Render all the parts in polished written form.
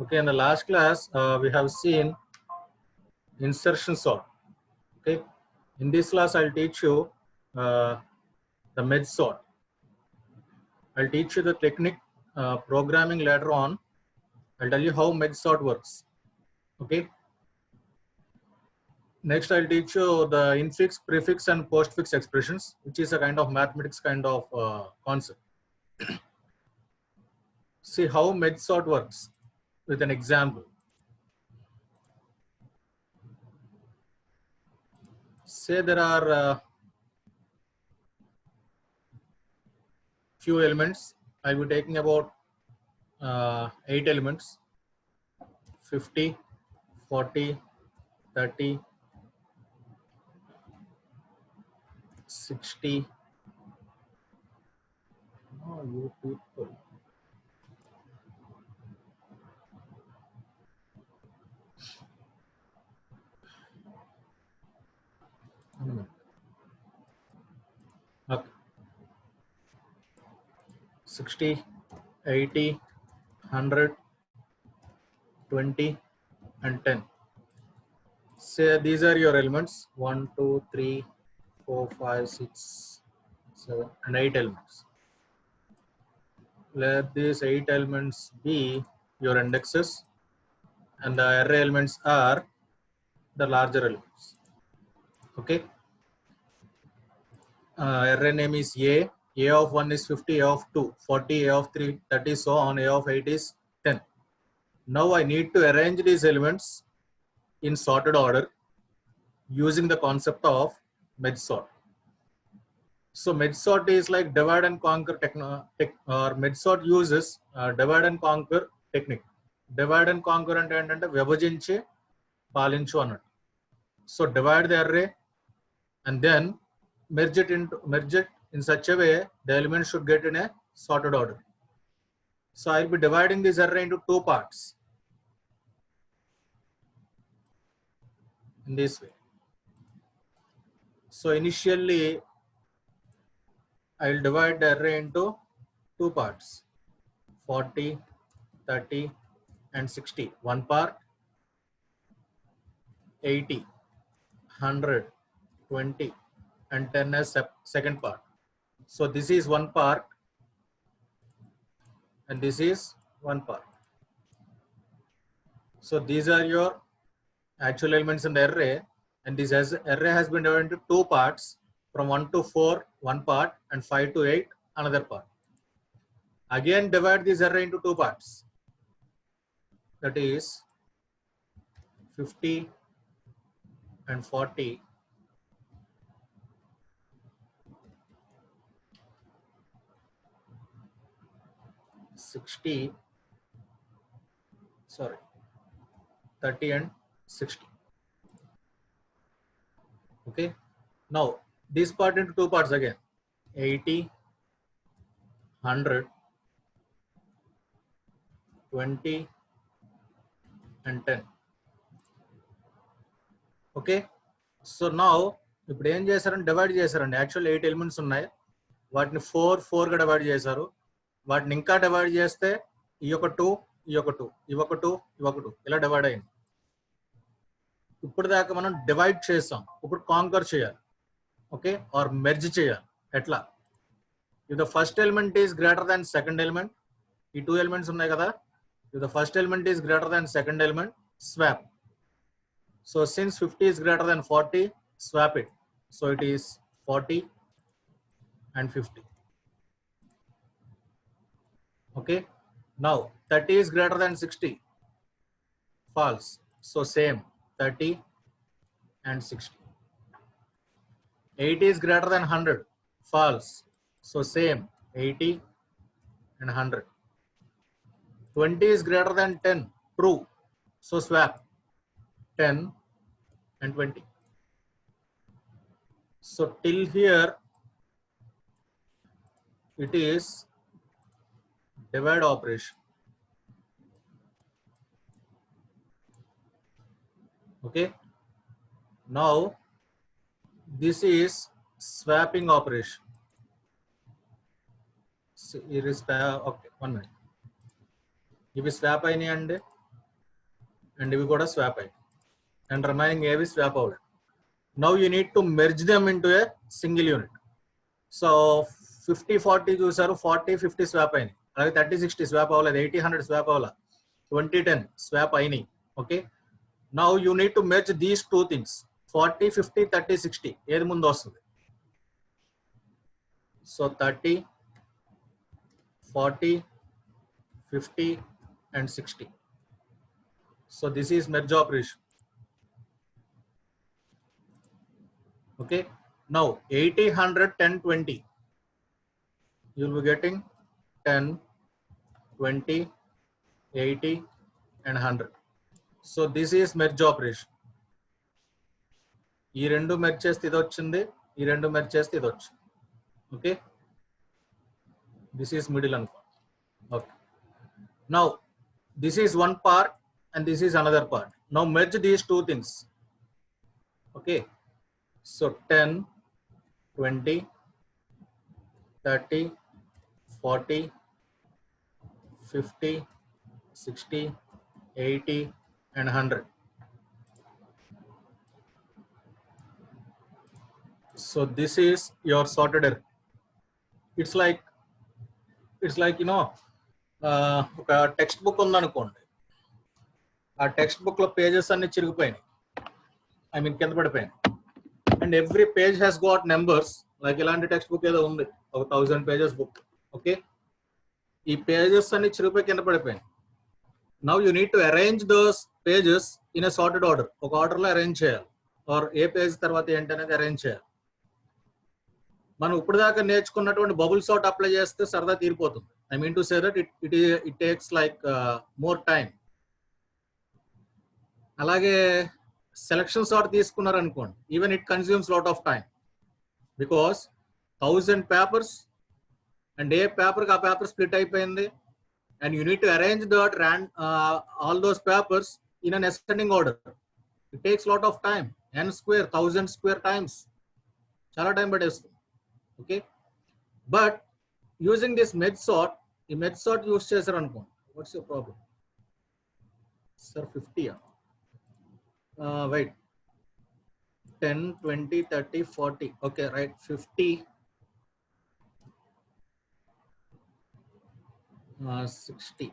Okay, in the last class, we have seen insertion sort. Okay, in this class, I'll teach you the merge sort. I'll teach you the technique programming later on. I'll tell you how merge sort works. Okay. Next, I'll teach you the infix, prefix, and postfix expressions, which is a kind of mathematics kind of concept. See how merge sort works with an example. Say there are few elements. I'll be taking about 8 elements: 50, 40, 30, 60. Oh, you people. Okay. 60, 80, 100, 20, and 10. Say these are your elements: 1, 2, 3, 4, 5, 6, 7, and 8 elements. Let these 8 elements be your indexes, and the array elements are the larger elements. Okay. Array name is A. A of 1 is 50, A of 2, 40, A of 3, 30, so on. A of 8 is 10. Now I need to arrange these elements in sorted order using the concept of merge sort. So merge sort is like divide and conquer or merge sort uses divide and conquer technique. Divide and conquer అంటే ఏంటంటే విభజించి పాలించు అన్నట్టు. So divide the array and then merge it in such a way the elements should get in a sorted order. So I'll be dividing this array into 2 parts in this way. So initially I'll divide the array into 2 parts: 40, 30, and 60. One part, 80, 100, 20, and 10 as second part. So this is one part, and this is one part. So these are your actual elements in the array, and this array has been divided into 2 parts, from 1 to 4 one part, and 5 to 8 another part. Again divide this array into 2 parts, that is 50 and 40, 60, 30 and 60. Okay, now this part into 2 parts again: 80, 100, 20, and 10. Okay, so now ఇప్పుడు ఏం చేశారంటే divide చేశారండి. Actual 8 elements ఉన్నాయి, వాటిని 4 గా divide చేశారు. వాటిని ఇంకా డివైడ్ చేస్తే ఈ ఒక 2, ఈ ఒక 2, ఈ ఒక 2, ఈ ఒక 2 ఇలా డివైడ్ అయింది. ఇప్పుడు దాకా మనం డివైడ్ చేసాం, ఇప్పుడు కాంకర్ చేయాలి. ఓకే, ఆర్ మెర్జ్ చేయాలి. ఎట్లా? If the first element is greater than second element, ఈ 2 ఎలిమెంట్స్ ఉన్నాయి కదా, if the first element is greater than second element, swap. So since 50 is greater than 40, swap it. So it is 40 and 50. Okay, now 30 is greater than 60, false. So same, 30 and 60. 80 is greater than 100, false. So same, 80 and 100. 20 is greater than 10, true. So swap, 10 and 20. So till here it is divide operation. Okay, now this is swapping operation. So it is okay, 1 minute. If swap అయినాయి అండి, and ivi kuda swap ayi, and remaining avi swap avadu. Now you need to merge them into a single unit. So 50-40 చూసారు, 40-50 swap అయినాయి, అలాగే 30-60 swap అవ్వలేదు, 80-100 swap అవ్వాల, 20-10 swap అయినాయి. Okay, now you need to merge these two things, 40-50, 30-60 ఏది ముందు వస్తుంది? So 30, 40, 50 and 60. So this is merge operation. Okay, now 80, 100, 10, 20, you will be getting 10, 20, 80 and 100. So this is merge operation. ఈ రెండు merge చేస్తే ఇది వచ్చింది, ఈ రెండు మెర్జ్ చేస్తే ఇది వచ్చింది. ఓకే, దిస్ ఈస్ మిడిల్ అనుకో. Okay, now this is one part and this is another part. Now merge these two things. Okay, so 10, 20, 30, 40, 50, 60, 80 and 100. So this is your sorted array. It's like you know, oka textbook undanukondi, ఆ text book లో pages అన్ని చిరిగిపోయినాయి, I mean కింద పడిపోయినాయి, and every page has got numbers. Like ఇలాంటి text book ఏదో ఉంది, ఒక 1000 pages book. Okay, ఈ పేజెస్ అన్ని చిరిగిపోయి కింద పడిపోయినాయి. Now you need to arrange those pages in a sorted order. ఒక ఆర్డర్ లో అరేంజ్ చేయాలి, ఆర్ ఏ పేజ్ తర్వాత ఏంటి అనేది అరేంజ్ చేయాలి. మనం ఇప్పుడు దాకా నేర్చుకున్నటువంటి బబుల్ సార్ట్ అప్లై చేస్తే సరదా తీరిపోతుంది. I mean to say that it takes like more time. అలాగే సెలక్షన్ సార్ట్ తీసుకున్నారు అనుకోండి, even it consumes lot of time, because 1000 papers and A paper కి ఆ పేపర్ స్ప్లిట్ అయిపోయింది, and you need to arrange that all those papers in an ascending order. It takes lot of time, n square 1000 square times, చాలా time పట్టేస్తుంది. Okay, but using this merge sort, ఈ merge sort use చేశారు అనుకోండి, what's your problem sir? 50 wait, 10, 20, 30, 40. Okay, right, 50, 60,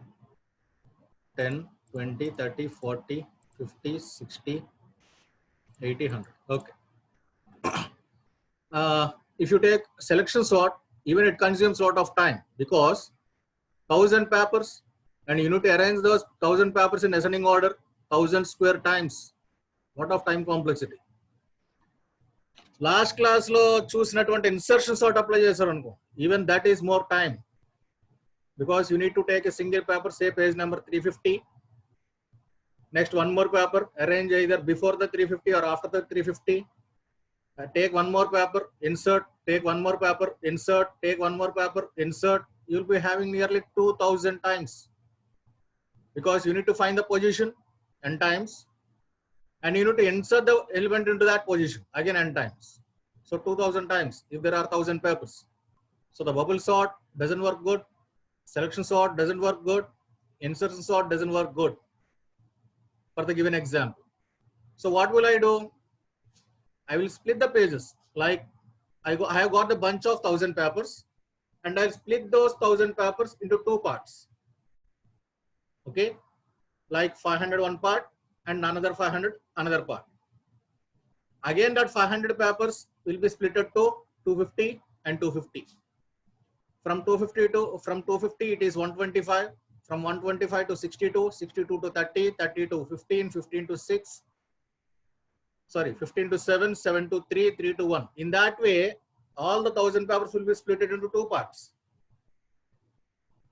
10, 20, 30, 40, 50, 60, 80, 100. Okay. If you take selection sort, even it consumes a lot of time, because 1000 papers and you need to arrange those 1000 papers in ascending order 1000 square times. What of time complexity? Last class lo choosinaటువంటి insertion sort apply చేశారు అనుకో, even that is more time, because you need to take a single paper, say page number 350, next one more paper, arrange either before the 350 or after the 350, take one more paper, insert, take one more paper, insert, take one more paper, insert. You will be having nearly 2000 times, because you need to find the position n times, and you need to insert the element into that position again n times. So 2000 times if there are 1000 papers. So the bubble sort doesn't work good, selection sort doesn't work good, insertion sort doesn't work good for the given example. So what will I do? I will split the pages. Like I have got a bunch of 1000 papers, and I'll split those 1000 papers into two parts. Okay, like 500 one part and another 500 another part. Again that 500 papers will be split to 250 and 250. From 250 it is 125, from 125 to 62, 62 to 30, 30 to 15, 15 to 6, sorry 15 to 7, 7 to 3, 3 to 1. In that way all the 1000 papers will be split into two parts.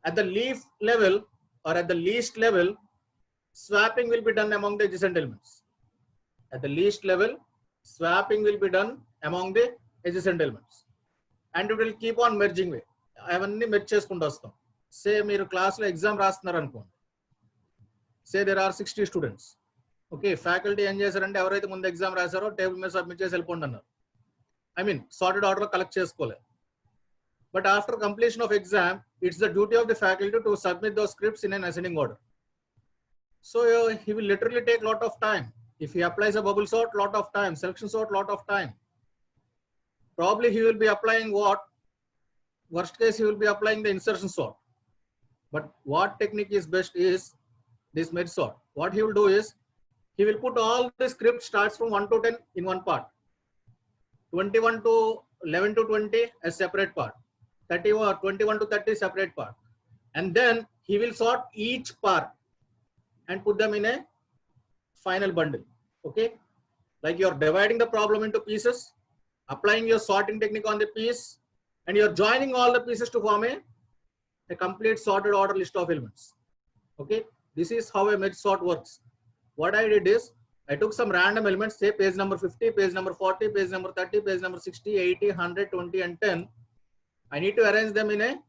At the leaf level or at the least level, swapping will be done among the adjacent elements. At the least level, swapping will be done among the adjacent elements, and it will keep on merging way. అవన్నీ merge చేసుకుంటూ వస్తాం. Say మీరు క్లాస్లో exam రాస్తున్నారు అనుకోండి, say there are 60 students. Okay, faculty ఏం చేశారంటే ఎవరైతే ముందు ఎగ్జామ్ రాశారో టేబుల్ మీద సబ్మిట్ చేసి వెళ్ళిపోండి అన్నారు. ఐ మీన్ సార్టెడ్ ఆర్డర్లో కలెక్ట్ చేసుకోలేదు. But after completion of exam, it's the duty of the faculty to submit those scripts in an ascending order. So he will literally take lot of time. If he applies a bubble sort, lot of time. Selection sort, lot of time. Probably he will be applying what? Worst case, he will be applying the insertion sort. But what technique is best is this merge sort. What he will do is, he will put all the script starts from 1 to 10 in one part. 21 to 11 to 20 a separate part. 30 or 21 to 30 separate part. And then he will sort each part and put them in a final bundle. Okay, like you're dividing the problem into pieces, applying your sorting technique on the piece, and you're joining all the pieces to form a complete sorted order list of elements. Okay, this is how a merge sort works. What I did is, I took some random elements, say page number 50, page number 40, page number 30, page number 60, 80, 100, 20, and 10. I need to arrange them in a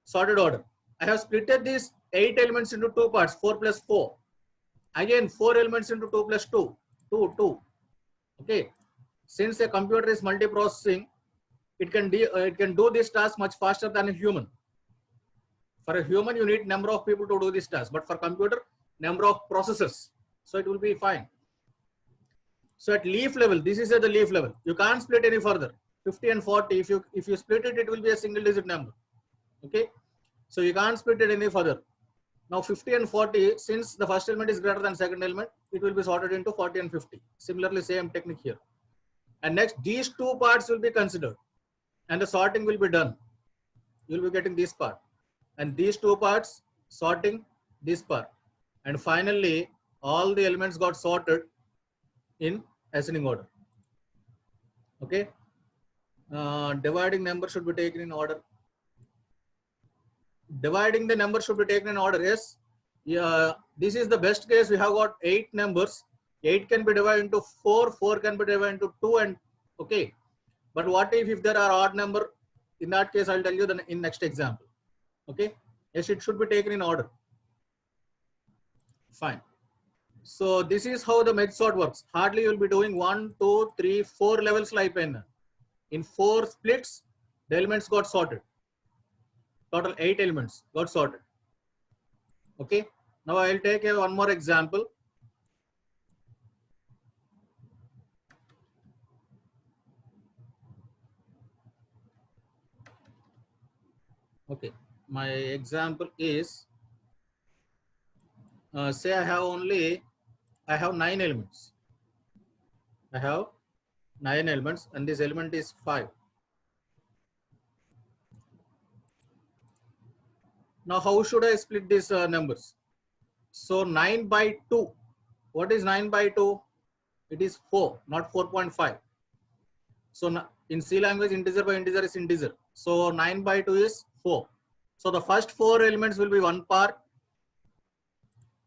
sorted order. I have splitted these 8 elements into 2 parts, 4 plus 4. Again, 4 elements into 2 plus 2, 2. Okay. Since a computer is multiprocessing, it can do this task much faster than a human. For a human, you need number of people to do this task, but for computer, number of processors. So it will be fine. So at leaf level, this is at the leaf level. You can't split any further. 50 and 40. If you split it, it will be a single digit number. Okay. So you can't split it any further. Now 50 and 40, since the first element is greater than second element, it will be sorted into 40 and 50. Similarly, same technique here. And next, these 2 parts will be considered and the sorting will be done. You will be getting this part. And these 2 parts, sorting this part. And finally, all the elements got sorted in ascending order. Okay. Dividing number should be taken in order. Dividing the number should be taken in order. Yes. Yeah, this is the best case. We have got 8 numbers. 8 can be divided into 4. 4 can be divided into 2. And okay. But what if there are odd number? In that case, I'll tell you in next example. Okay. Yes, it should be taken in order. Fine. So this is how the merge sort works. Hardly you'll be doing 1, 2, 3, 4 levels like pen. In 4 splits, the elements got sorted. Total 8 elements got sorted. Okay. Now I'll take one more example. Okay. My example is, say I have 9 elements. I have 9 elements and this element is 5. Now how should I split these numbers? So 9 by 2. What is 9 by 2? It is 4, not 4.5. So in C language, integer by integer is integer. So 9 by 2 is 4. So the first 4 elements will be one part.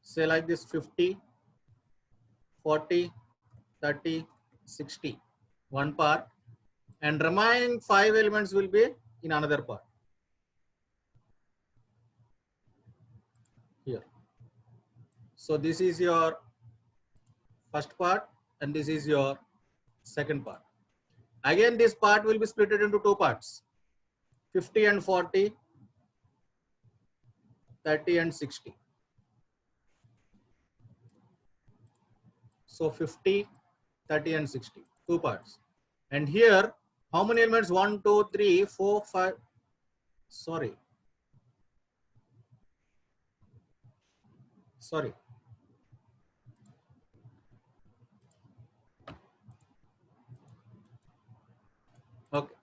Say like this: 50, 40, 30, 60. One part. And remaining 5 elements will be in another part. Here. So this is your first part and this is your second part. Again, this part will be split into 2 parts: 50 and 40, 30 and 60. So 50, 30 and 60, 2 parts. And here, how many elements? 1, 2, 3, 4, 5. Sorry. Okay.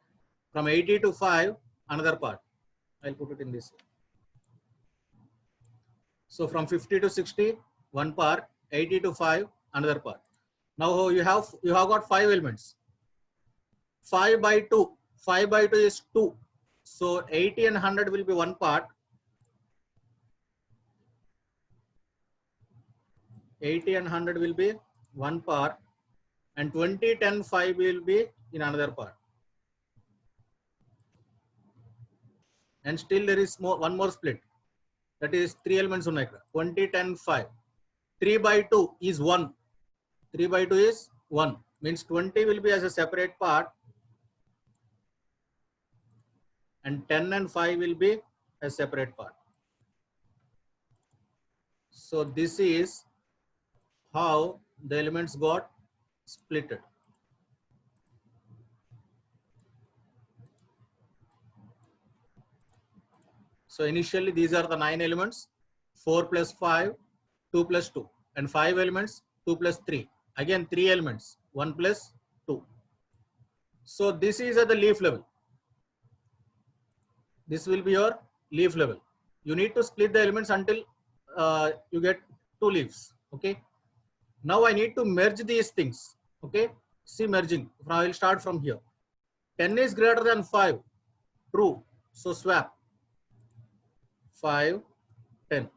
From 80 to 5, another part. I'll put it in this. So from 50 to 60, one part. 80 to 5, another part. Now you have got 5 elements. 5 by 2. 5 by 2 is 2. So 80 and 100 will be one part. 80 and 100 will be one part. And 20, 10, 5 will be in another part. And still there is one more split. That is 3 elements on 20, 10, 5. 3 by 2 is 1. 3 by 2 is 1. Means 20 will be as a separate part. And 10 and 5 will be a separate part. So this is how the elements got splitted. So initially these are the 9 elements, 4 plus 5, 2 plus 2, and 5 elements, 2 plus 3. Again 3 elements, 1 plus 2. So this is at the leaf level. This will be your leaf level. You need to split the elements until you get 2 leaves. Okay. Now I need to merge these things. Okay. See merging. I will start from here. 10 is greater than 5. True. So swap. 5, 10.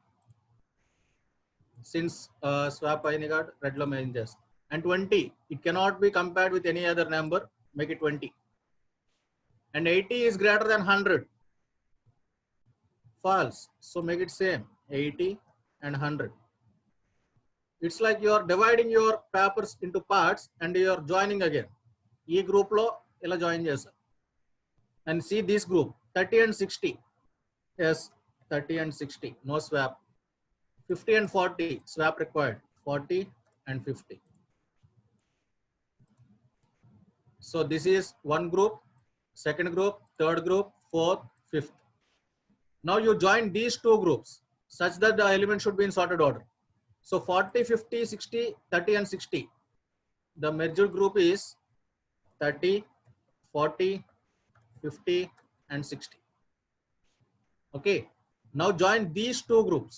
Since swap I got red lo main just. And 20. It cannot be compared with any other number. Make it 20. And 80 is greater than 100. False. So make it same. 80 and 100. It's like you are dividing your papers into parts and you are joining again. E group lo ila join chesa. And see this group 30 and 60. Yes, 30 and 60. No swap. 50 and 40. Swap required. 40 and 50. So this is one group, second group, third group, fourth, fifth. Now you join these two groups such that the element should be in sorted order. So 40, 50, 60, 30 and 60. The merged group is 30, 40, 50 and 60. Okay. Now join these two groups.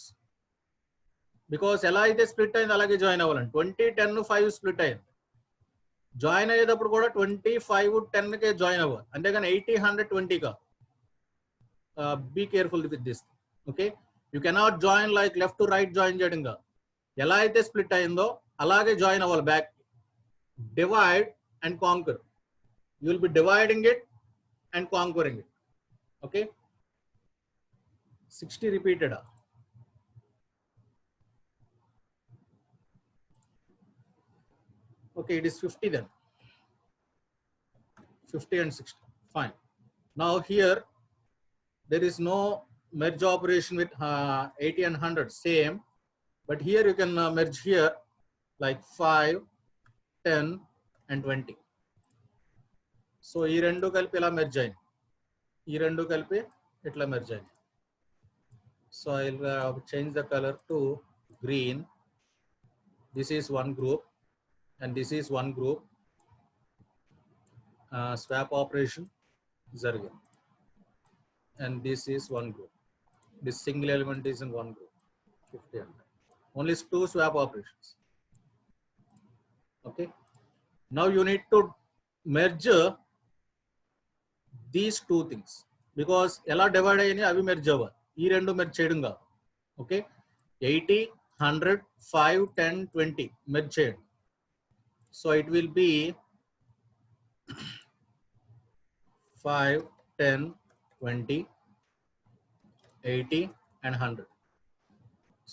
Because ఎలా అయితే split అయింది అలాగే join అవ్వాలండి 20, 10, 5 split అయింది join అయ్యేటప్పుడు కూడా 25, 10 కే join అవ్వాలి అంతేగాని 80, 100, 20 కా be careful with this okay you cannot join like left to right join చేయడం కాదు ఎలా అయితే స్ప్లిట్ అయిందో అలాగే జాయిన్ అవ్వాలి back divide and conquer you will be dividing it and conquering it okay 60 repeated Okay, it is 50 then. 50 and 60. Fine. Now here, there is no merge operation with 80 and 100. Same. But here you can merge here like 5, 10 and 20. So, ee rendu kalpi ila merge ayindi. Ee rendu kalpi itla merge ayindi. So, I will change the color to green. This is one group. And this is one group. Swap operation zarigin. And this is one group. This single element is in one group. 50 and only 2 swap operations. Okay. Now you need to merge these two things because ela divide ayini avi merge avva. Ee rendu merge cheyadum ga. Okay. 80, 100, 5, 10, 20 merge cheyandi. So it will be 5, 10, 20, 80 and 100.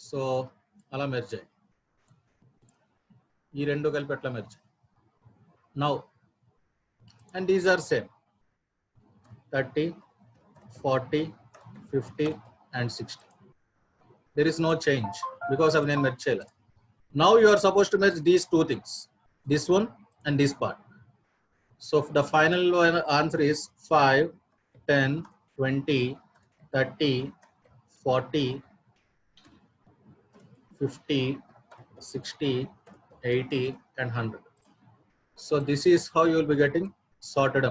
So ala merge. Ee rendu kalpi atla merge. Now and these are same 30, 40, 50 and 60. There is no change because of name merge cheyala. Now you are supposed to merge these two things. This one and this part. So the final answer is 5, 10, 20, 30, 40, 50, 60, 80 and 100. So this is how you will be getting sorted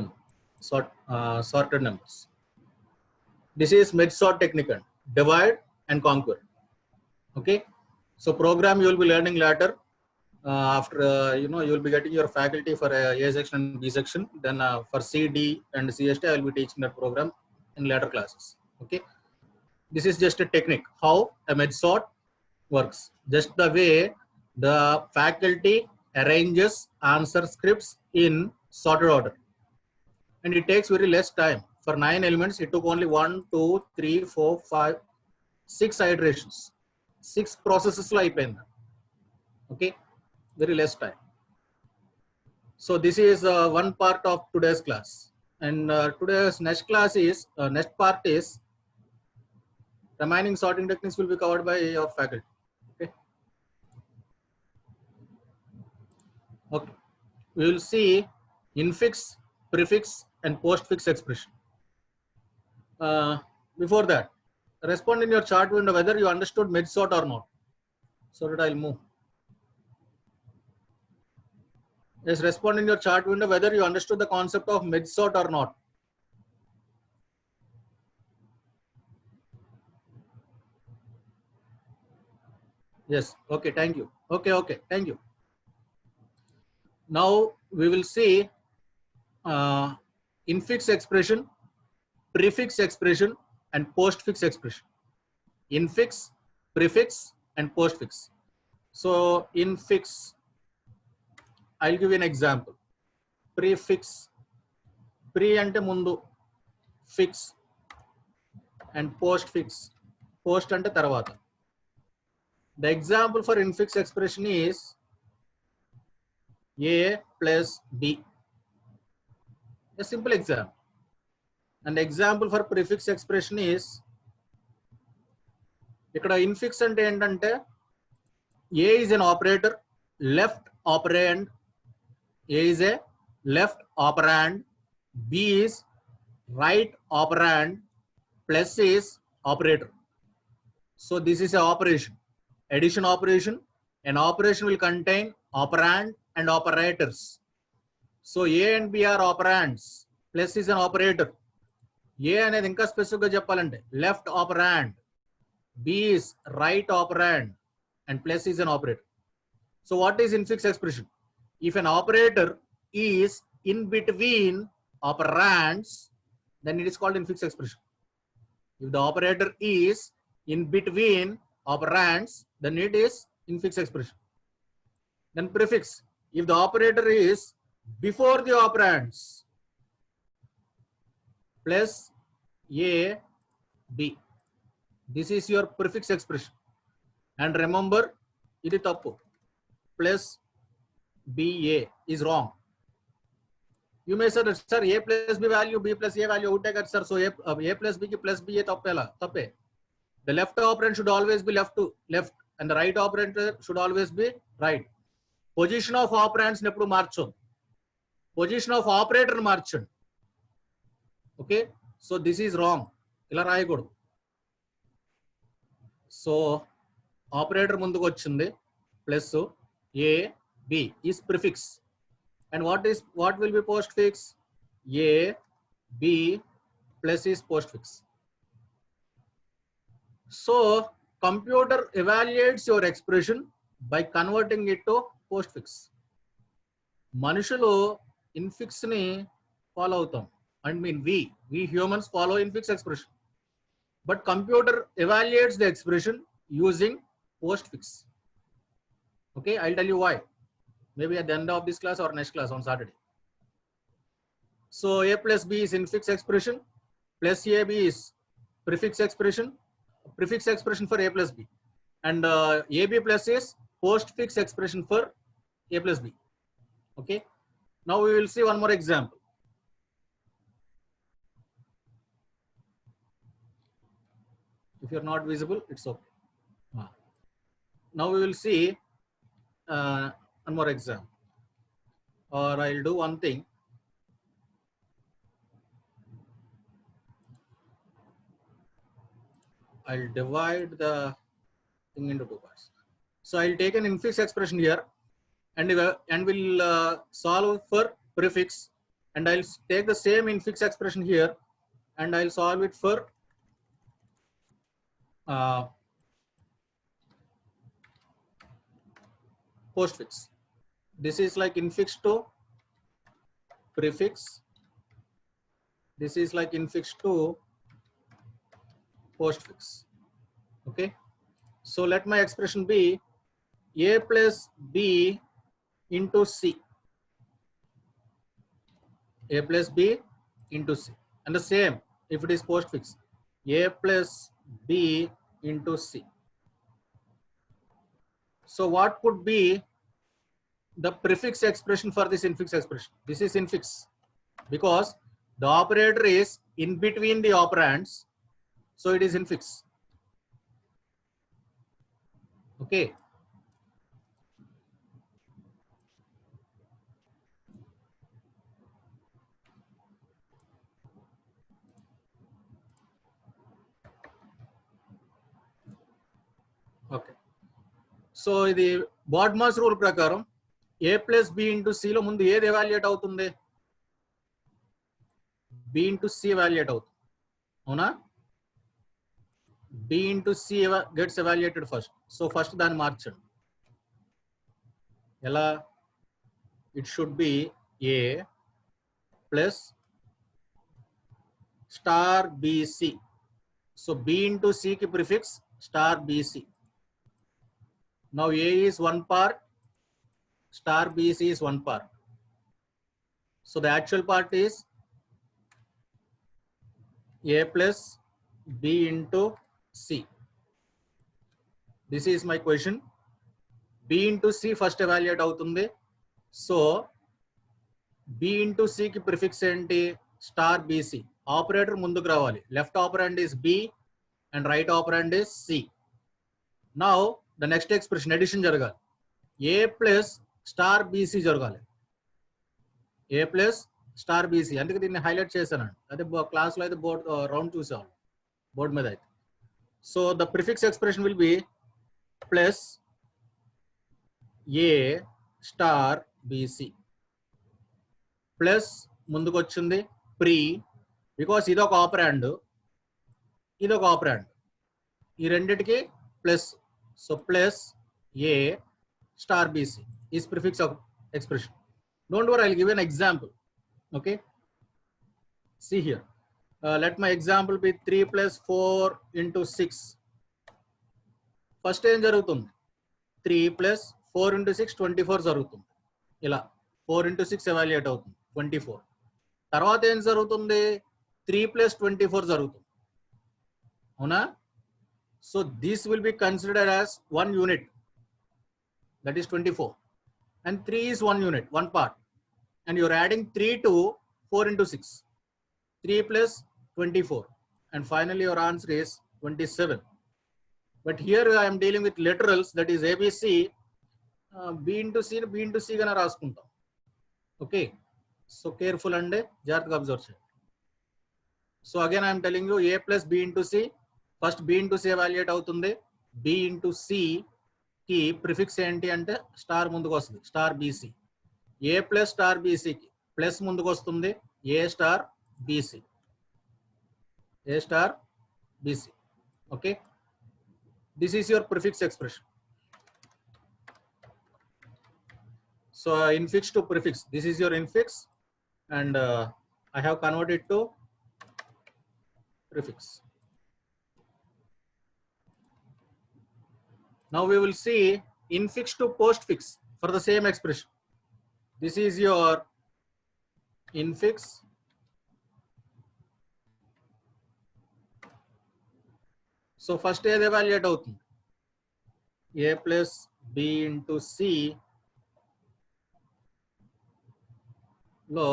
numbers. This is merge sort technique, divide and conquer. Okay. So program you will be learning later. After you will be getting your faculty for A section and B section. Then for C, D and CST I will be teaching that program in later classes. Okay, this is just a technique how a merge sort works. Just the way the faculty arranges answer scripts in sorted order, and it takes very less time. For 9 elements, it took only 1, 2, 3, 4, 5, 6 iterations, 6 processes like pen. Okay. Very less time. So this is one part of today's class, and today's next class is next part is remaining sorting techniques will be covered by your faculty. Okay. Okay, we will see infix, prefix, and postfix expression. Before that, respond in your chart window whether you understood merge sort or not, so that I'll move. Yes, respond in your chart window whether you understood the concept of merge sort or not. Yes, okay, thank you. Okay, thank you. Now we will see infix expression, prefix expression, and postfix expression. Infix, prefix, and postfix. So infix, I'll give you an example. Prefix, pre ante mundu, fix, and postfix, post ante tarvata. The example for infix expression is A plus B. A simple example. And the example for prefix expression is ikkada infix ante entante A is an operator, left operand, A is a left operand, B is right operand, plus is operator. So this is an operation, addition operation. An operation will contain operand and operators. So A and B are operands, plus is an operator. A అనేది ఇంకా specific గా చెప్పాలంటే left operand, B is right operand, and plus is an operator. So what is infix expression? If an operator is in between operands, then it is called infix expression. If the operator is in between operands, then it is infix expression. Then prefix, if the operator is before the operands, plus A, B. This is your prefix expression. And remember, ఇది తప్పు. Plus BA is wrong. You may say that, sir, A plus B value, B plus A value, would take it, sir. So A plus B ki plus BA tappe. The left operand should always be left to left, and the right operand should always be right. Position of operands neppudu marchom. Position of operator marchand. Okay, so this is wrong. Ila rayakudu. So operator munduku vachindi, plus A, B is prefix. And what will be postfix? A, B plus is postfix. So computer evaluates your expression by converting it to postfix. మనుషులు infix ని follow అవుతాం. I mean we humans follow infix expression. But computer evaluates the expression using postfix. Okay, I'll tell you why. Maybe at the end of this class or next class on Saturday. So A plus B is infix expression, plus AB is prefix expression for A plus B, and AB plus is postfix expression for A plus B. Okay, now we will see one more example. If you're not visible, it's okay. Now we will see one more example, or I'll do one thing. I'll divide the thing into two parts. So I'll take an infix expression here, and we'll solve for prefix, and I'll take the same infix expression here, and I'll solve it for postfix. This is like infix to prefix. This is like infix to postfix. Okay, so let my expression be A plus B into C. A plus B into C, and the same if it is postfix, A plus B into C. So what could be the prefix expression for this infix expression? This is infix because the operator is in between the operands, so it is infix. Okay, okay, so ఇది BODMAS rule ప్రకారం a plus B into సిలో ముందు ఏది evaluate అవుతుంది? B into C evaluate అవుతుంది, అవునా? B into C gets evaluated first. So first దాన్ని మార్చండి. ఎలా? It should be A plus star BC. So B into C కి prefix star BC. Now A is one part, star BC is one part. So the actual part is A plus B into C. This is my question. B into C first evaluate అవుతుంది. So B into C కి prefix ఏంటి? Star BC. Operator ముందుకు రావాలి. Left operand is B and right operand is C. Now the next expression addition జరగాలి. A plus star BC జరగాలి. A plus star BC. అందుకే దీన్ని highlight చేశానండి. అదే క్లాస్లో అయితే బోర్డ్ రౌండ్ చూసేవాళ్ళు బోర్డు మీద అయితే. So the prefix expression will be plus A star BC. Plus ముందుకు వచ్చింది ప్రీ, బికాస్ ఇదొక ఆపరాండ్, ఇదొక ఆపరాండ్, ఈ రెండిటికి plus. So plus A star BC is prefix expression. Don't worry, I'll give you an example. Okay, see here. Let my example be 3 plus 4 into 6. First ఏం జరుగుతుంది? 3 plus 4 into 6 24 జరుగుతుంది. ఇలా 4 into 6 evaluate అవుతుంది 24. తర్వాత ఏం జరుగుతుంది? 3 plus 24 జరుగుతుంది, అవునా? So this will be considered as 1 unit, that is 24, and 3 is 1 unit, 1 part, and you're adding 3 to 4 into 6, 3 plus 24, and finally your answer is 27. But here I am dealing with literals, that is ABC, B into C, B into C gana raskuntam. Okay, so careful and jartha observe cheyandi. So again I am telling you, A plus B into C, first B into C evaluate avutundi. B into C కి prefix ఏంటి అంటే star ముందుకు వస్తుంది, star BC. A plus star బీసీకి plus ముందుకు వస్తుంది, A star BC, A star BC. Okay, this is your prefix expression. So infix to prefix, this is your infix, and I have converted to prefix. Now we will see infix to postfix for the same expression. This is your infix so first ఏది evaluate అవుతుంది? A plus B into C లో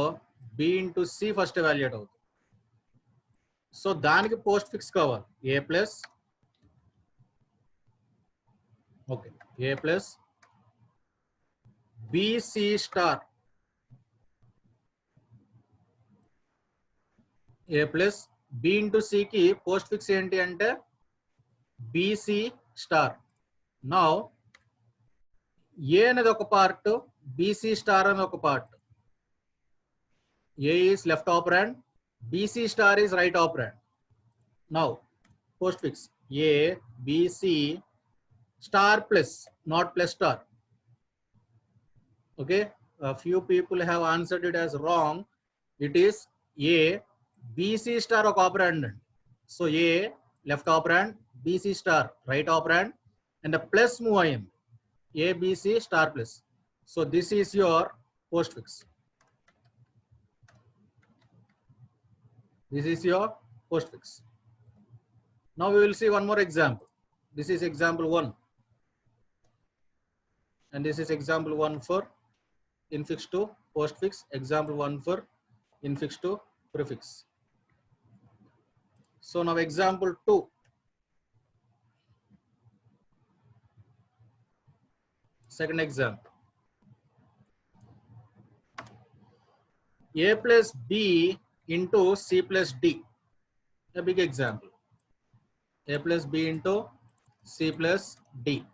B into C first evaluate అవుతుంది. So దానికి post fix కావాలి. A plus, okay, A plus BC star, A plus B into C కి post fix ఏంటి అంటే BC star. Now A అనేది ఒక part, BC star అనేది ఒక part. A is left operand, BC star is right operand. Now postfix A BC star plus, not plus star. Okay, a few people have answered it as wrong. It is A BC star of operand. So A left operand, BC star right operand, and the plus move in A BC star plus. So this is your postfix. This is your postfix. Now we will see one more example. This is example 1, and this is example 1 for infix to postfix, example 1 for infix to prefix. So now example 2. Second example. A plus B into C plus D. A big example. A plus B into C plus D.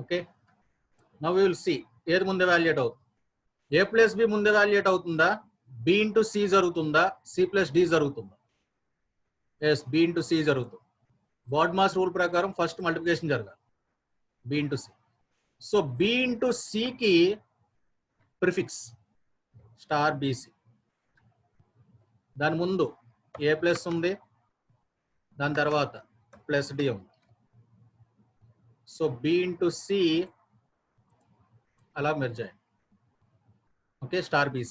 Okay. Now we will see. ఏది ముందే valuate అవుతుంది? A plus B ముందే valuate అవుతుందా? B into C జరుగుతుందా? C plus D జరుగుతుందా? Yes, B into C జరుగుతుంది. BODMAS rule ప్రకారం first multiplication జరగాలి. B into C. So B into C కి ప్రిఫిక్స్ స్టార్ BC. దాని ముందు A ప్లస్ ఉంది, దాని తర్వాత ప్లస్ D ఉంది. సో B into C అలా మెర్జ్ అయ్యింది. Okay, star BC.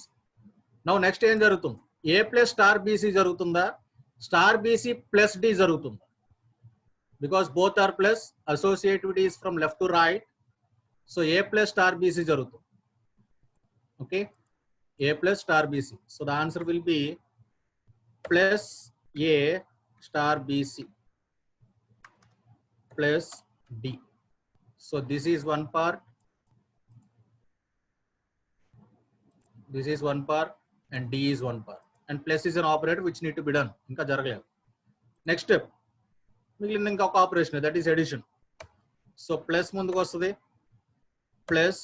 Now next ఏం జరుగుతుంది? A ప్లస్ స్టార్ BC జరుగుతుందా? స్టార్ BC ప్లస్ D జరుగుతుందా? Because both are plus, associativity is from left to right. So A plus star BC జరుగుతుంది. Okay, A plus star BC. So the answer will be plus A star BC plus D. So this is one part. This is one part and D is one part. And plus is an operator which need to be done. ఇంకా జరగలేదు. Next step. మిగిలింది ఇంకొక operation, that is addition. So plus ముందుకు వస్తుంది, plus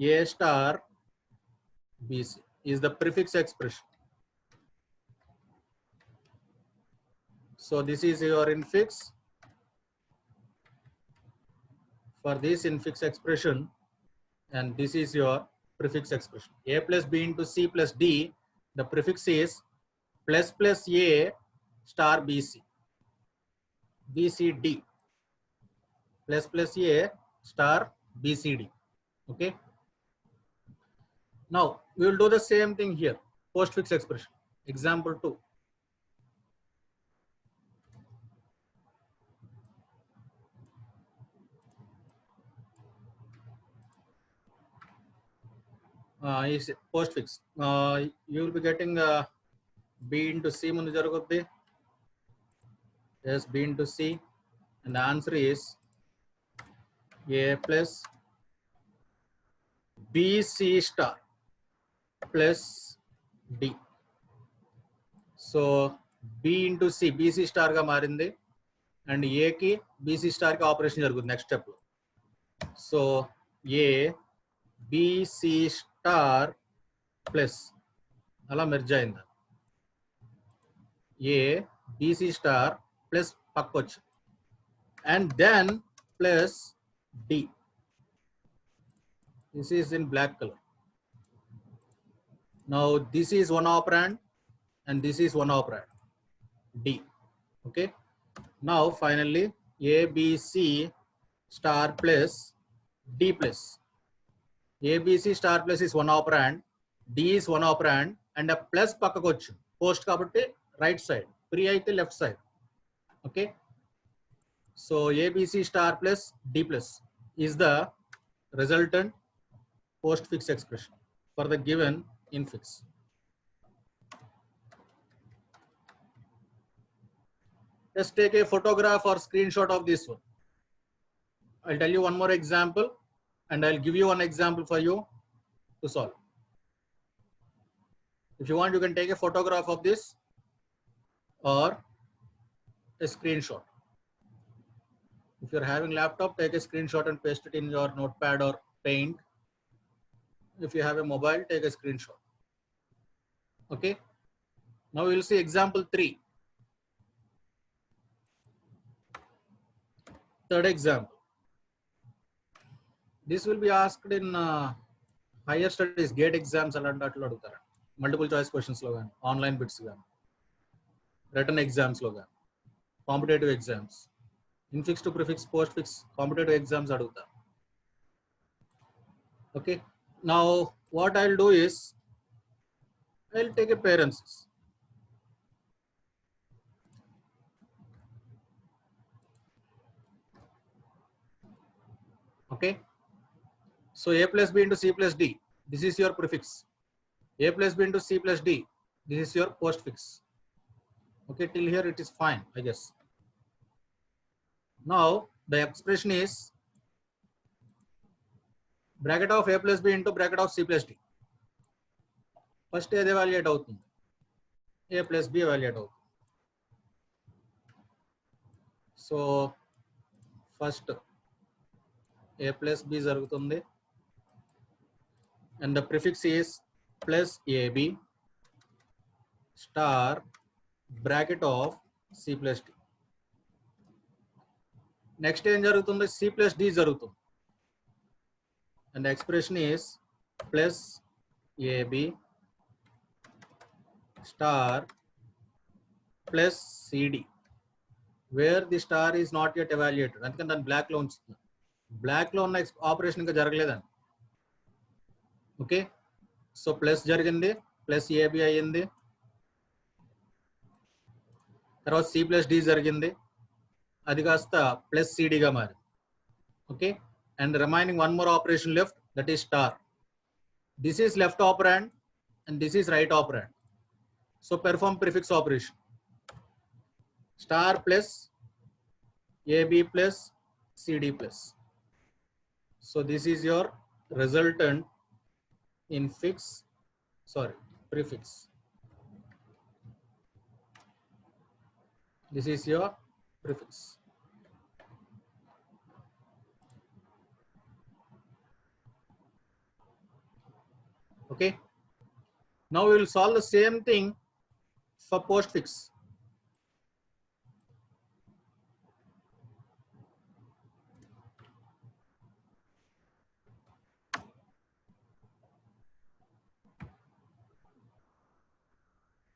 A star BC is the prefix expression. So this is your infix. For this infix expression, and this is your prefix expression. A plus B into C plus D, the prefix is plus plus A star BC. BCD plus plus A star BCD. Okay. Now we will do the same thing here. Postfix expression. Example 2. Is postfix. You will be getting B into C mundu jaruguddi. Yes, B into C, and the answer is A plus BC star plus D. So B into C, BC star ga marindi, and A ki BC star ki operation jarugutundi next step. So A BC star plus ala merge ayinda. A BC star plus pakkoch, and then plus D. This is in black color. Now this is one operand and this is one operand, D. Okay. Now finally ABC star plus D plus. ABC star plus is one operand, D is one operand, and a plus pakkakochu. Post kabatti right side, pre aithe left side. Okay. So ABC star plus D plus is the resultant postfix expression for the given infix. Let's take a photograph or screenshot of this one. I'll tell you one more example and I'll give you one example for you to solve. If you want, you can take a photograph of this or a screenshot. If you're having laptop, take a screenshot and paste it in your notepad or paint. If you have a mobile, take a screenshot. Okay. Now we'll see example 3. Third example. This will be asked in higher studies, GATE exams, multiple choice questions, online bits, written exams, competitive exams, infix to prefix, postfix, competitive exams. Okay. Now what I'll do is I'll take a parenthesis. Okay. So A plus B into C plus D, this is your prefix. A plus B into C plus D, this is your postfix. Okay, till here it is fine, I guess. Now the expression is bracket of A plus B into bracket of C plus D. First ఏది evaluate అవుతుంది? ఏ plus B evaluate అవుతుంది. So first ఏ plus B జరుగుతుంది and the prefix is plus ab star bracket of c plus d. Next ఏం జరుగుతుంది? c plus d జరుగుతుంది and the expression is plus ab star plus cd where the star is not yet evaluated. అందుకని దాన్ని black లో ఉంచుతుంది. Black లో ఉన్న operation ఇంకా జరగలేదని. ఓకే, సో ప్లస్ జరిగింది, ప్లస్ ఏబి అయ్యింది, తర్వాత సి ప్లస్ డి జరిగింది, అది కాస్త ప్లస్ సిడిగా మారింది. Okay, and remaining one more operation left, that is star. This is left operand and this is right operand. So perform prefix operation. Star plus AB plus CD plus. So this is your resultant prefix. This is your prefix. Okay, now we will solve the same thing for postfix.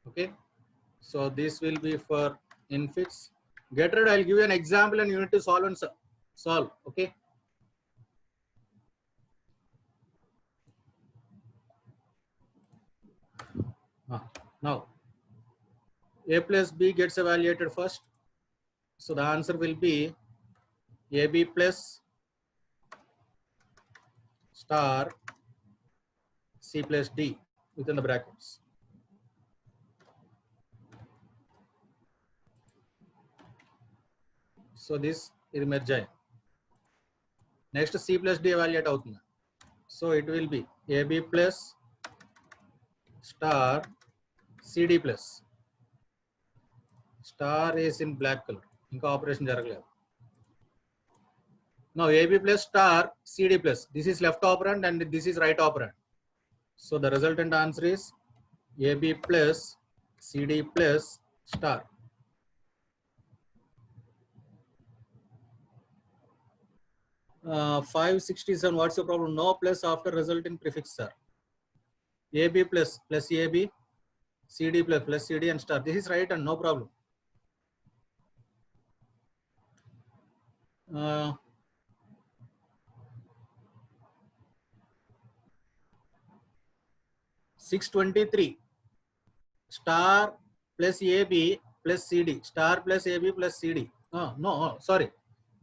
Okay, so this will be for infix. Get ready, I'll give you an example and you need to solve and solve. Okay, now a plus b gets evaluated first, so the answer will be ab plus star c plus d within the brackets. So this is merge. Next c plus d evaluate అవుతుంది. So it will be ab plus star cd plus. Star is in black color, ఇంకా operation జరగలేదు. Now ab plus star cd plus. This is left operand and this is right operand. So the resultant answer is ab plus cd plus star. Uh, 567. What's your problem? No plus after resulting prefix, sir. AB plus AB, CD plus CD and star. This is right and no problem. 623. Star plus AB plus CD. Star plus AB plus CD. No, sorry.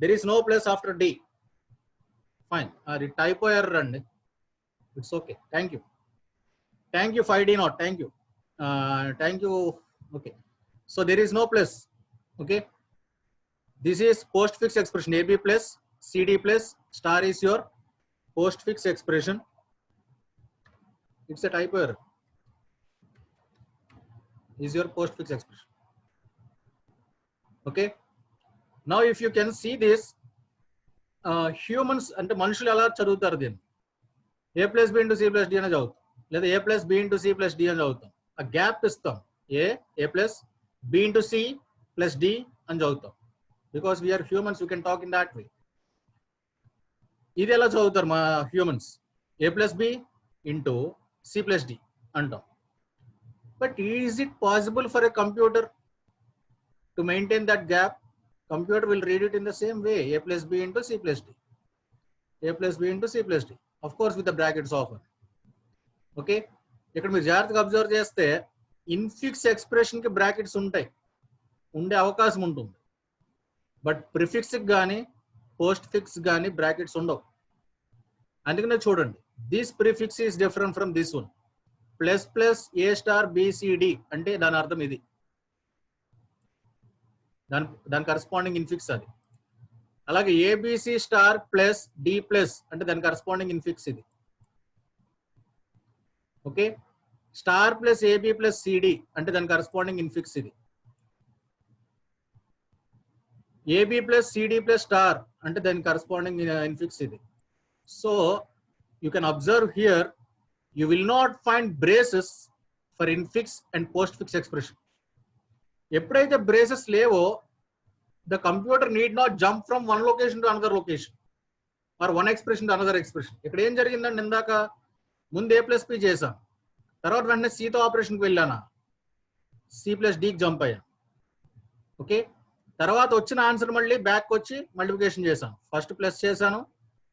There is no plus after D. Fine. The typo error run. It's okay. Thank you. Thank you 5D not. Thank you. Thank you. Okay. So there is no plus. Okay. This is postfix expression. AB plus CD plus star is your postfix expression. It's a typo error. Is your postfix expression. Okay. Now if you can see this, humans అంటే మనుషులు ఎలా చదువుతారు దీన్ని? A plus B into C plus D అని చదువుతాం, లేదా A plus B into C plus D అని చదువుతాం. ఆ గ్యాప్ ఇస్తాం, A plus B into C plus D అని చదువుతాం. Because we are humans, you can talk in that way. ఇది ఎలా చదువుతారు మా humans? A plus B into C plus D అంటాం. But is it possible for a computer to maintain that gap? Computer will read it in the same way, a plus b into c plus d, a plus b into c plus d, of course with the brackets often. Okay, ఇక్కడ మీరు జాగ్రత్తగా observe చేస్తే infix expression కి brackets ఉండే అవకాశం ఉంటుంది, but prefix కానీ postfix కానీ బ్రాకెట్స్ ఉండవు. అందుకనే చూడండి, this prefix is different from this one. Plus plus A star BCD అంటే దాని అర్థం ఇది, దాని కరస్పాండింగ్ ఇన్ఫిక్స్ అది. అలాగే ABC star plus D plus అంటే దాని కరస్పాండింగ్ ఇన్ఫిక్స్ ఇది. Okay, star plus AB plus CD అంటే దాని కరస్పాండింగ్ ఇన్ఫిక్స్ ఇది. AB plus CD plus star అంటే దాని కరస్పాండింగ్ ఇన్ఫిక్స్ ఇది. So you can observe here you will not find braces for infix and post fix expression. ఎప్పుడైతే braces లేవో the computer need not jump from one location to another location or one expression to another expression. ఇక్కడ ఏం జరిగిందండి, ఇందాక ముందు ఏ plus P చేసాం, తర్వాత వెంటనే సితో ఆపరేషన్కి వెళ్ళానా, సి ప్లస్ డికి జంప్ అయ్యాను. ఓకే, తర్వాత వచ్చిన ఆన్సర్ మళ్ళీ బ్యాక్ వచ్చి మల్టిప్లికేషన్ చేశాను. ఫస్ట్ ప్లస్ చేశాను,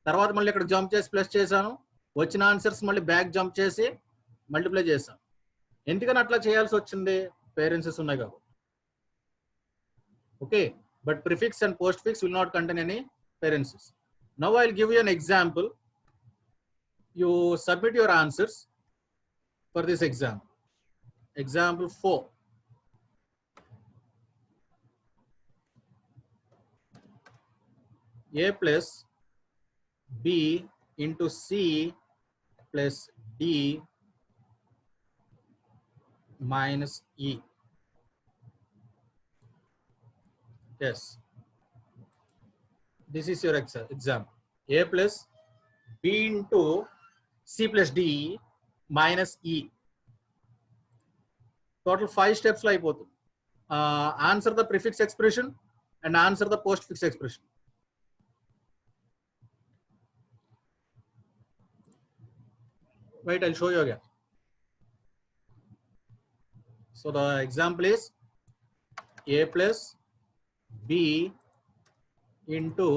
తర్వాత మళ్ళీ ఇక్కడ జంప్ చేసి ప్లస్ చేశాను, వచ్చిన ఆన్సర్స్ మళ్ళీ బ్యాక్ జంప్ చేసి మల్టిప్లై చేశాను. ఎందుకని అట్లా చేయాల్సి వచ్చింది, పేరెన్సెస్ ఉన్నాయి కాబట్టి. Okay, but prefix and postfix will not contain any parentheses. Now I'll give you an example. You submit your answers for this example. Example 4. A plus B into C plus D minus E. Yes, this is your example. A plus B into C plus D minus E. Total 5 steps like both. Answer the prefix expression and answer the postfix expression. Wait, I'll show you again. So the example is A plus B into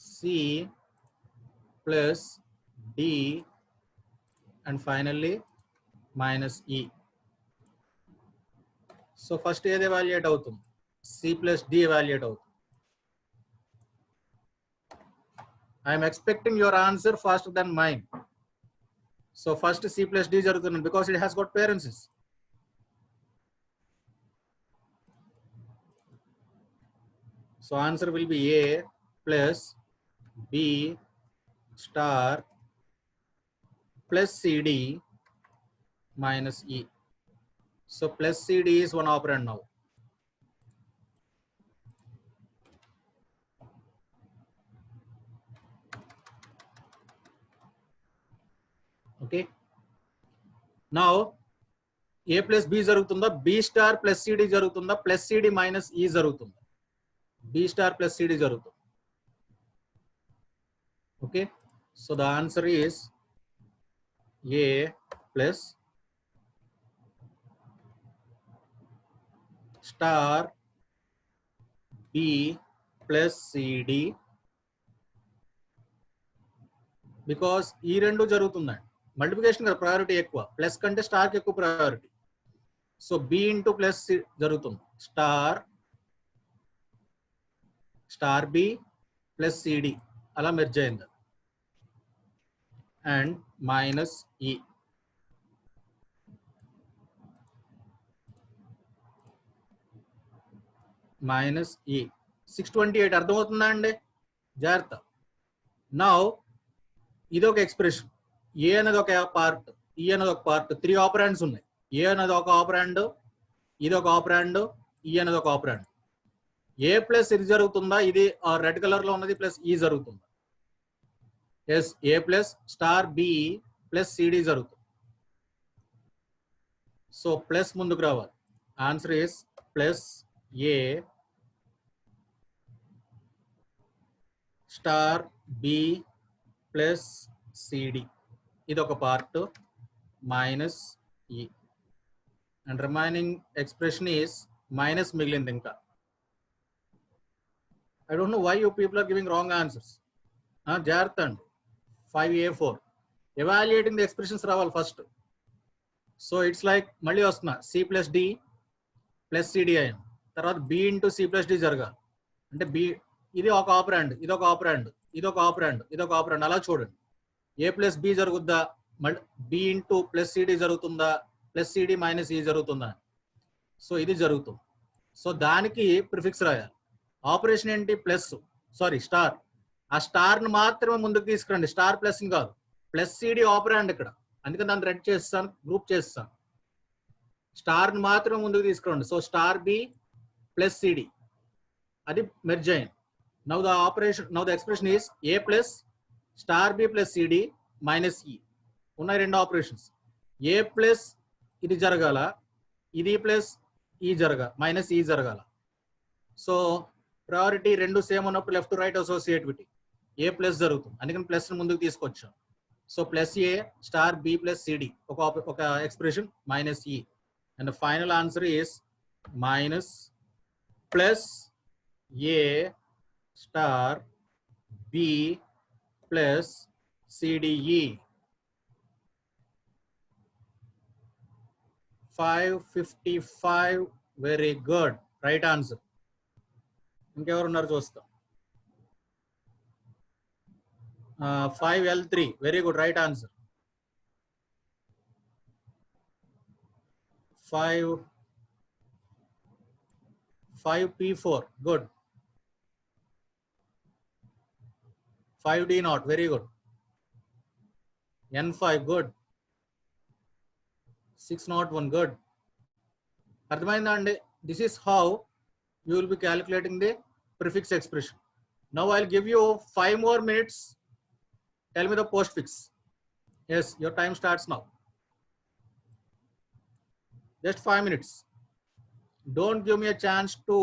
C plus D and finally minus E. So first ఏది evaluate అవుతుంది, C plus D evaluate అవుతుంది. I am expecting your answer faster than mine. So first C plus D జరుగుతుంది because it has got parentheses. So answer will be A plus B star plus CD minus E. So plus CD is one operand now. Okay. Now A plus B జరుగుతుందా, B star plus CD జరుగుతుందా, plus CD minus E జరుగుతుందా? B star plus CD జరుగుతుంది. Okay, so the answer is A plus star B plus CD because ఈ రెండు జరుగుతుందండి. Multiplication కదా priority ఎక్కువ, plus కంటే స్టార్కి ఎక్కువ priority. So B into plus జరుగుతుంది, స్టార్ B ప్లస్ CD అలా మెర్జ్ అయింది and minus E. Minus E 628 అర్థమవుతుందా అండి, జాగ్రత్త. నౌ ఇది ఒక ఎక్స్ప్రెషన్, ఏ అనేది ఒక పార్ట్, ఈ అనేది ఒక పార్ట్, 3 ఆపరాండ్స్ ఉన్నాయి. ఏ అనేది ఒక ఆపరాండ్, ఇది ఒక ఆపరాండ్, ఈ అనేది ఒక ఆపరాండ్. ఏ ప్లస్ ఇది జరుగుతుందా, ఇది రెడ్ కలర్ లో ఉన్నది ప్లస్ ఈ జరుగుతుందా? Yes, A plus star B plus CD జరుగుతుంది. సో ప్లస్ ముందుకు రావాలి. Answer is plus A star B plus CD, ఇది ఒక పార్ట్, మైనస్ ఈ and remaining expression is minus మిగిలింది ఇంకా. I don't know why you people are giving wrong answers. జాగ్రత్త అండి. 5A4 evaluating the expressions రావాలి ఫస్ట్. సో ఇట్స్ లైక్ మళ్ళీ వస్తున్నా, C plus D plus CD అయ్యాను, తర్వాత B into C plus D జరగాలి. అంటే B ఇది ఒక ఆపరాండ్, ఇది ఒక ఆపరాండ్, ఇది ఒక ఆపరాండ్, ఇది ఒక ఆపరాండ్, అలా చూడండి. A ప్లస్ బి జరుగుద్దా, మళ్ళీ B ఇంటూ ప్లస్ సిడి జరుగుతుందా, ప్లస్ సిడి మైనస్ ఈ జరుగుతుందా? సో ఇది జరుగుతుంది. సో దానికి ప్రిఫిక్స్ రాయాలి. ఆపరేషన్ ఏంటి, ప్లస్ సారీ స్టార్. ఆ స్టార్ ను మాత్రమే ముందుకు తీసుకురండి, స్టార్ ప్లస్ కాదు. ప్లస్ సిడి ఆపరాండ్ ఇక్కడ, అందుకని దాన్ని రెడ్ చేస్తాను, గ్రూప్ చేస్తాను. స్టార్ మాత్రం ముందుకు తీసుకురండి. So star B plus CD అది మెర్జ్ అయింది. Now the expression is A plus star B plus CD minus E. ఉన్నాయి రెండు ఆపరేషన్స్. ఏ ప్లస్ ఇది జరగాల, ఇది ప్లస్ ఈ మైనస్ ఈ జరగాల. సో ప్రయారిటీ రెండు సేమ్ ఉన్నప్పుడు left right associativity A plus జరుగుతుంది, అందుకని ప్లస్ ముందుకు తీసుకొచ్చాం. So plus A star B plus CD ఒక ఎక్స్ప్రెషన్ మైనస్ ఈ. And final answer is minus plus A star B plus CDE. 555. Very good, right answer. ఇంకెవరు ఉన్నారు చూస్తాం. 5L3, very good, right answer. 5P4, good. 5D0, very good. N5, good. 601, good. అర్థమైందా అండి? This is how you will be calculating the prefix expression. Now I'll give you 5 more minutes. Tell me the postfix. Yes, your time starts now. Just 5 minutes. Don't give me a chance to.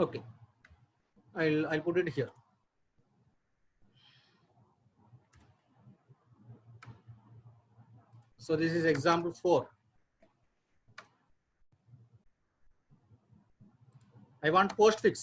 Okay, I'll put it here. So this is example 4. I want postfix.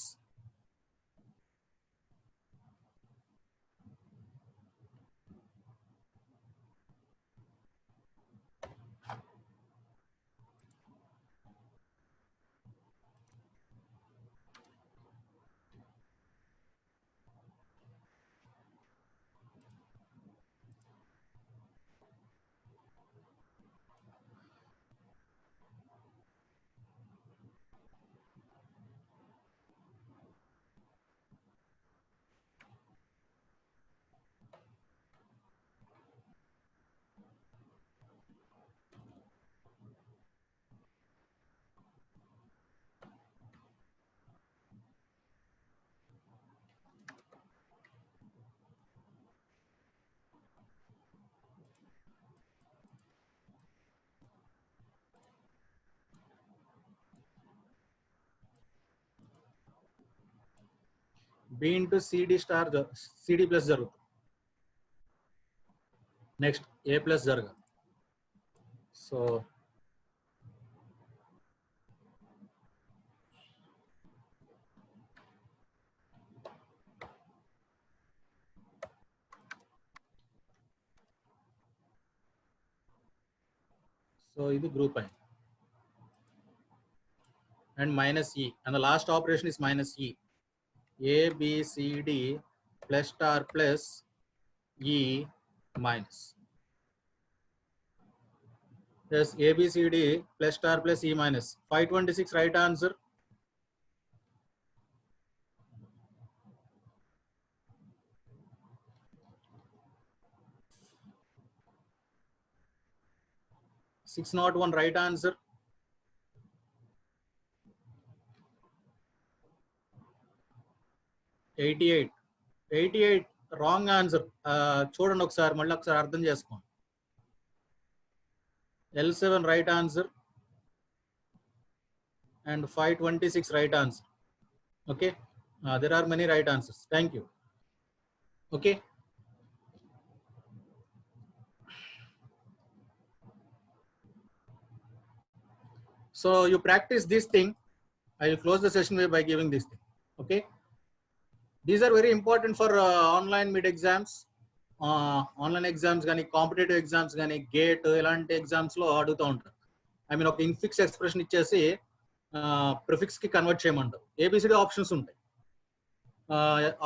B into CD star CD plus జరుగుతుంది. Next A plus జరగాలి. So ఇది group అయింది. And minus E, and the last operation is minus E. A, B, C, D plus star plus E minus. Yes, A, B, C, D plus star plus E minus. 526, right answer. Six not one, right answer. 88 wrong answer. చూడండి ఒకసారి, మళ్ళీ ఒకసారి అర్థం చేసుకోండి. L7 right answer and 526 right answer. Okay, there are many right answers. Thank you. Okay, so you practice this thing. I will close the session by giving this thing. Okay, these are very important for online mid exams. Online exams కానీ, competitive exams కానీ, GATE ఇలాంటి exams లో అడుగుతూ ఉంటారు. I mean ఒక infix expression ఇచ్చేసి prefix కి convert చేయమంటారు. ఏబిసిడి ఆప్షన్స్ ఉంటాయి.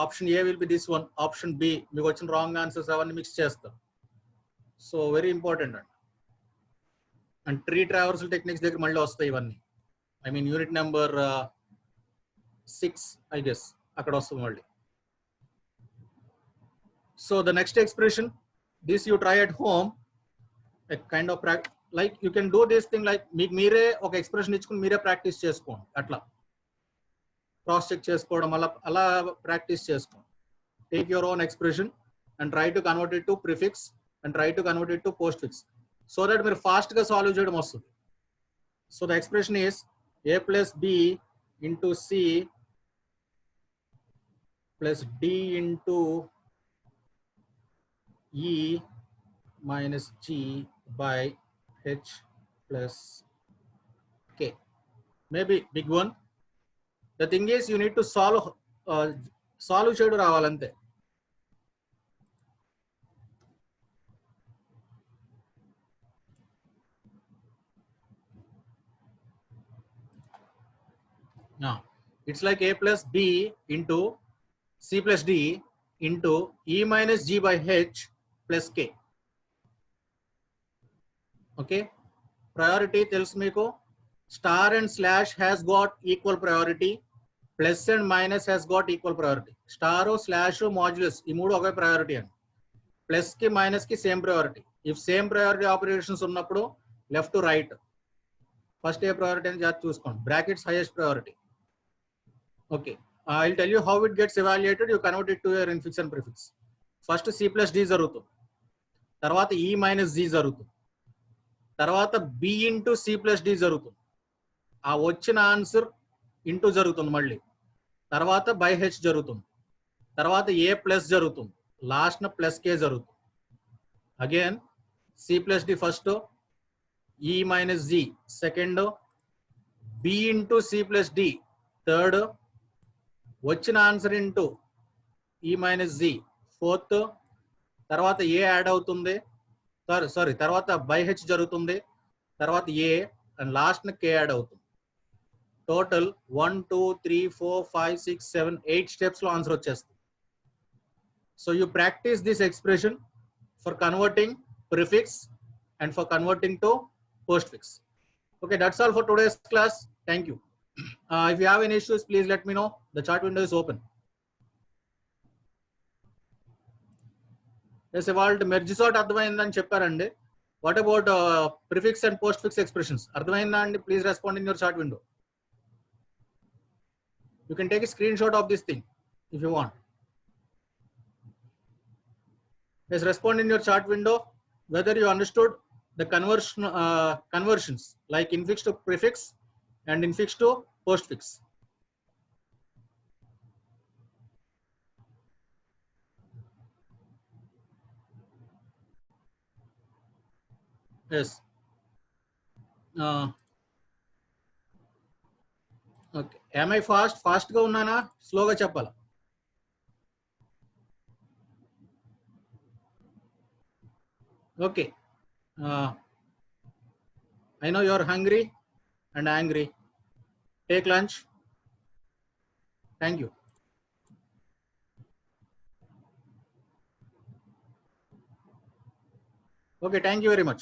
Option A will be this one, option B మీకు వచ్చిన రాంగ్ ఆన్సర్స్ అవన్నీ మిక్స్ చేస్తారు. సో వెరీ ఇంపార్టెంట్ అండి. అండ్ ట్రీ ట్రావర్సల్ టెక్నిక్స్ దగ్గర మళ్ళీ వస్తాయి ఇవన్నీ. I mean unit number 6 I guess అక్కడ వస్తుంది మళ్ళీ. So the next expression, this you try at home, a kind of like you can do this thing like మీకు మీరే ఒక ఎక్స్ప్రెషన్ ఇచ్చుకుని మీరే ప్రాక్టీస్ చేసుకోండి. అట్లా క్రాస్ చెక్ చేసుకోవడం అలా ప్రాక్టీస్ చేసుకోండి. Take your own expression and try to convert it to prefix and try to convert it to post fix so that మీరు ఫాస్ట్ గా సాల్వ్ చేయడం వస్తుంది. So the expression is a plus b into c plus d into e minus g by h plus k. Maybe big one. The thing is you need to solve చేయడం రావాలంతే. Now it's like a plus b into c plus d into e minus g by h plus k. Okay, priority tells me ko star and slash has got equal priority, plus and minus has got equal priority. Star slash modulus ee moodu oke priority and plus ki minus ki same priority. If same priority operations ఉన్నప్పుడు left to right, first a priority అని జాగ్రత్త చూసుకోండి. Brackets highest priority. Okay, I'll tell you how it gets evaluated. You convert it to your infix and prefix. First c plus d జరుగుతుంది, తర్వాత e minus g జరుగుతుంది, తర్వాత b into c plus d జరుగుతుంది, ఆ వచ్చిన answer into జరుగుతుంది, మళ్ళీ తర్వాత బై హెచ్ జరుగుతుంది, తర్వాత a ప్లస్ జరుగుతుంది, లాస్ట్ న ప్లస్ k జరుగుతుంది. Again c plus d first, e minus g second, b into c plus d third, వచ్చిన ఆన్సర్ ఇంటూ ఈ మైనస్ జి ఫోర్త్, తర్వాత ఏ యాడ్ అవుతుంది, సారీ తర్వాత బై హెచ్ జరుగుతుంది, తర్వాత ఏ అండ్ లాస్ట్ కే యాడ్ అవుతుంది. టోటల్ 1 2 3 4 5 6 7 8 స్టెప్స్ లో ఆన్సర్ వచ్చేస్తుంది. So you practice this expression for converting prefix and for converting to post fix. Okay, that's all for today's class. Thank you. If you have any issues, please let me know. The chat window is open. Yes, evolved merge sort అర్థమైందని చెప్పారండి. What about prefix and postfix expressions? అర్థమైందా అండి? Please respond in your chat window. You can take a screenshot of this thing if you want. Yes, respond in your chat window whether you understood the conversions like infix to prefix and infix to postfix. Yes. Okay. Am I fast? Fast ga unnana? Slow ga cheppala? Okay. I know you're hungry and angry. Take lunch. Thank you. Okay, thank you very much.